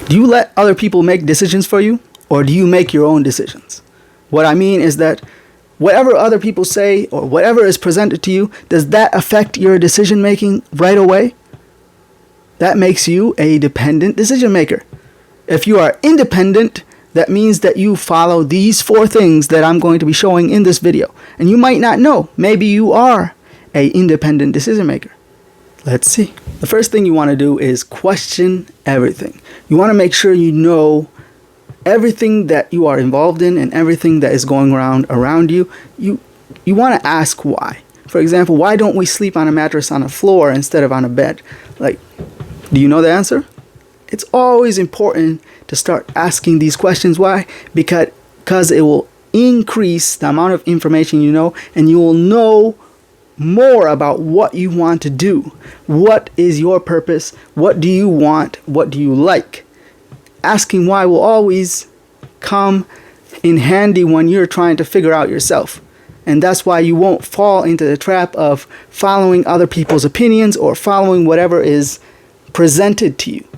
Do you let other people make decisions for you, or do you make your own decisions? What I mean is that whatever other people say or whatever is presented to you, does that affect your decision making right away? That makes you a dependent decision maker. If you are independent, that means that you follow these 4 things that I'm going to be showing in this video. And you might not know. Maybe you are an independent decision maker. Let's see. The first thing you want to do is question everything. You want to make sure you know everything that you are involved in and everything that is going around you. You want to ask why. For example, why don't we sleep on a mattress on a floor instead of on a bed? Like, do you know the answer? It's always important to start asking these questions. Why? Because it will increase the amount of information you know, and you will know more about what you want to do. What is your purpose? What do you want? What do you like? Asking why will always come in handy when you're trying to figure out yourself. And that's why you won't fall into the trap of following other people's opinions or following whatever is presented to you.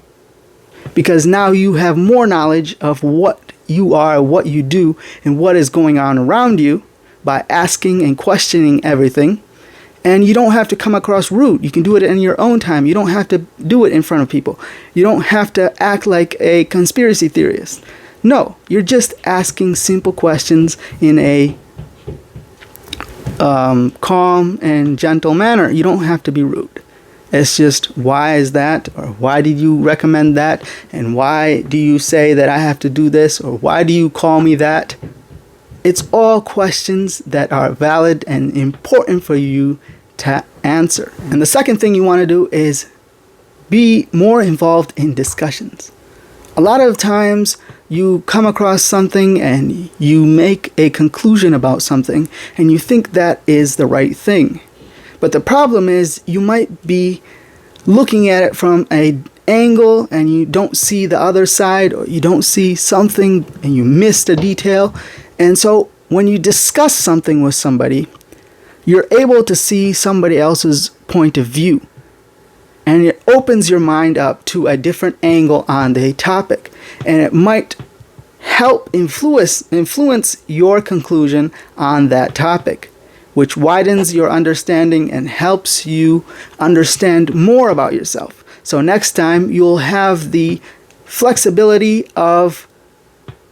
Because now you have more knowledge of what you are, what you do, and what is going on around you by asking and questioning everything. And you don't have to come across rude. You can do it in your own time. You don't have to do it in front of people. You don't have to act like a conspiracy theorist. No, you're just asking simple questions in a calm and gentle manner. You don't have to be rude. It's just, why is that? Or why did you recommend that? And why do you say that I have to do this? Or why do you call me that? It's all questions that are valid and important for you to answer. And the second thing you want to do is be more involved in discussions. A lot of times you come across something and you make a conclusion about something and you think that is the right thing. But the problem is you might be looking at it from an angle and you don't see the other side, or you don't see something and you miss a detail. And so when you discuss something with somebody, you're able to see somebody else's point of view. And it opens your mind up to a different angle on the topic. And it might help influence your conclusion on that topic, which widens your understanding and helps you understand more about yourself. So next time you'll have the flexibility of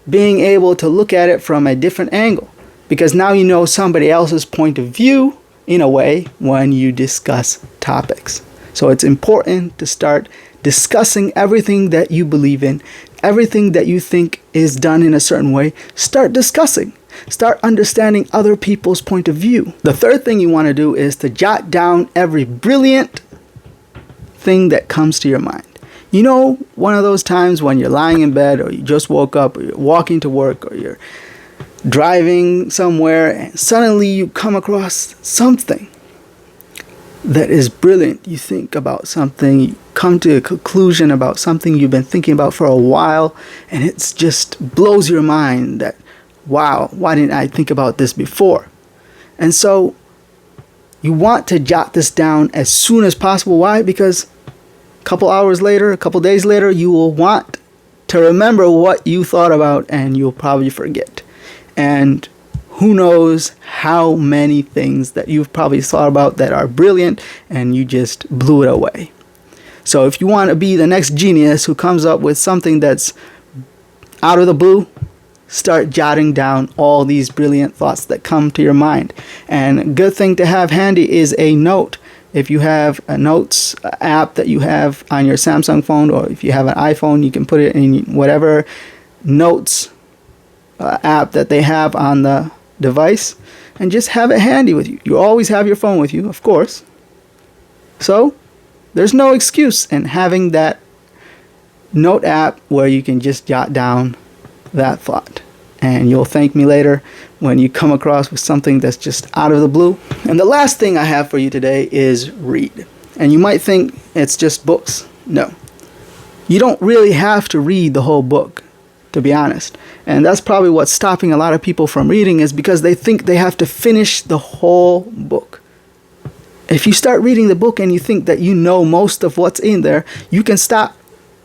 being able to look at it from a different angle, because now you know somebody else's point of view in a way when you discuss topics. So it's important to start discussing everything that you believe in, everything that you think is done in a certain way. Start discussing. Start understanding other people's point of view. The third thing you want to do is to jot down every brilliant thing that comes to your mind. You know, one of those times when you're lying in bed, or you just woke up, or you're walking to work, or you're driving somewhere, and suddenly you come across something that is brilliant. You think about something, you come to a conclusion about something you've been thinking about for a while, and it just blows your mind that, wow, why didn't I think about this before? And so you want to jot this down as soon as possible. Why? Because a couple hours later, a couple days later, you will want to remember what you thought about, and you'll probably forget. And who knows how many things that you've probably thought about that are brilliant and you just blew it away. So if you want to be the next genius who comes up with something that's out of the blue, start jotting down all these brilliant thoughts that come to your mind. And a good thing to have handy is a note. If you have a notes app that you have on your Samsung phone, or if you have an iPhone, you can put it in whatever notes app that they have on the device, and just have it handy with you. You always have your phone with you, of course. So there's no excuse in having that note app where you can just jot down that thought. And you'll thank me later when you come across with something that's just out of the blue. And the last thing I have for you today is read. And you might think it's just books. No. You don't really have to read the whole book, to be honest. And that's probably what's stopping a lot of people from reading, is because they think they have to finish the whole book. If you start reading the book and you think that you know most of what's in there, you can stop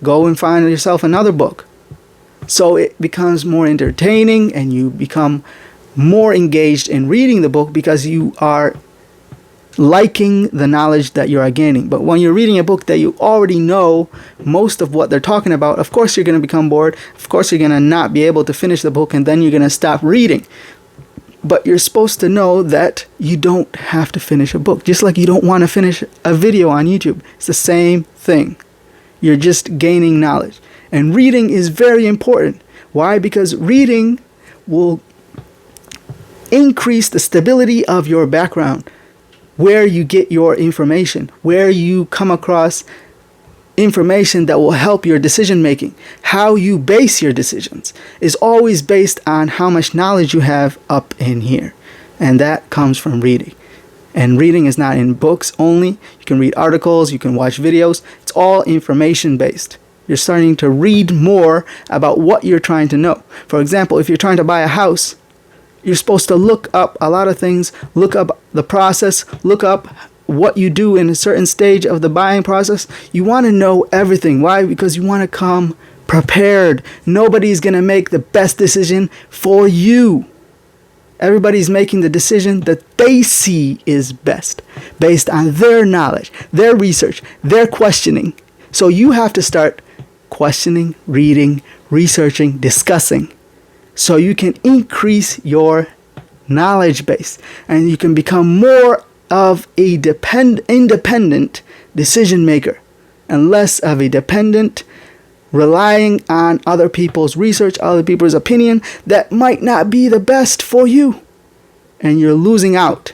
go and find yourself another book. So it becomes more entertaining and you become more engaged in reading the book because you are liking the knowledge that you are gaining. But when you're reading a book that you already know most of what they're talking about, of course you're going to become bored. Of course you're going to not be able to finish the book, and then you're going to stop reading. But you're supposed to know that you don't have to finish a book. Just like you don't want to finish a video on YouTube. It's the same thing. You're just gaining knowledge. And reading is very important. Why? Because reading will increase the stability of your background, where you get your information, where you come across information that will help your decision making. How you base your decisions is always based on how much knowledge you have up in here. And that comes from reading. And reading is not in books only. You can read articles, you can watch videos. It's all information based. You're starting to read more about what you're trying to know. For example, if you're trying to buy a house, you're supposed to look up a lot of things, look up the process, look up what you do in a certain stage of the buying process. You want to know everything. Why? Because you want to come prepared. Nobody's going to make the best decision for you. Everybody's making the decision that they see is best based on their knowledge, their research, their questioning. So you have to start questioning, reading, researching, discussing, so you can increase your knowledge base and you can become more of a independent decision maker and less of a dependent, relying on other people's research, other people's opinion that might not be the best for you. And you're losing out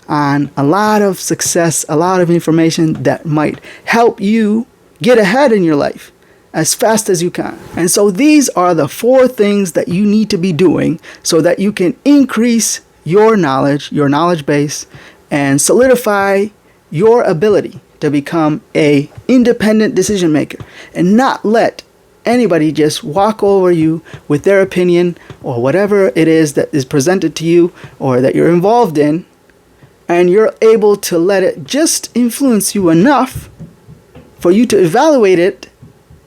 on a lot of success, a lot of information that might help you get ahead in your life as fast as you can. And so these are the 4 things that you need to be doing so that you can increase your knowledge base, and solidify your ability to become a independent decision maker and not let anybody just walk over you with their opinion or whatever it is that is presented to you or that you're involved in, and you're able to let it just influence you enough for you to evaluate it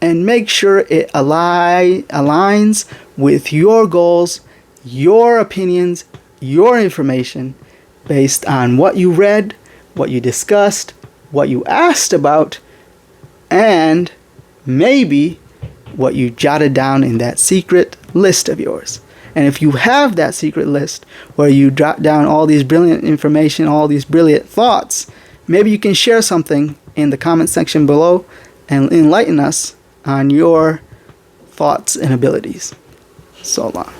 and make sure it aligns with your goals, your opinions, your information, based on what you read, what you discussed, what you asked about, and maybe what you jotted down in that secret list of yours. And if you have that secret list where you jot down all these brilliant information, all these brilliant thoughts, maybe you can share something in the comment section below and enlighten us on your thoughts and abilities. So long.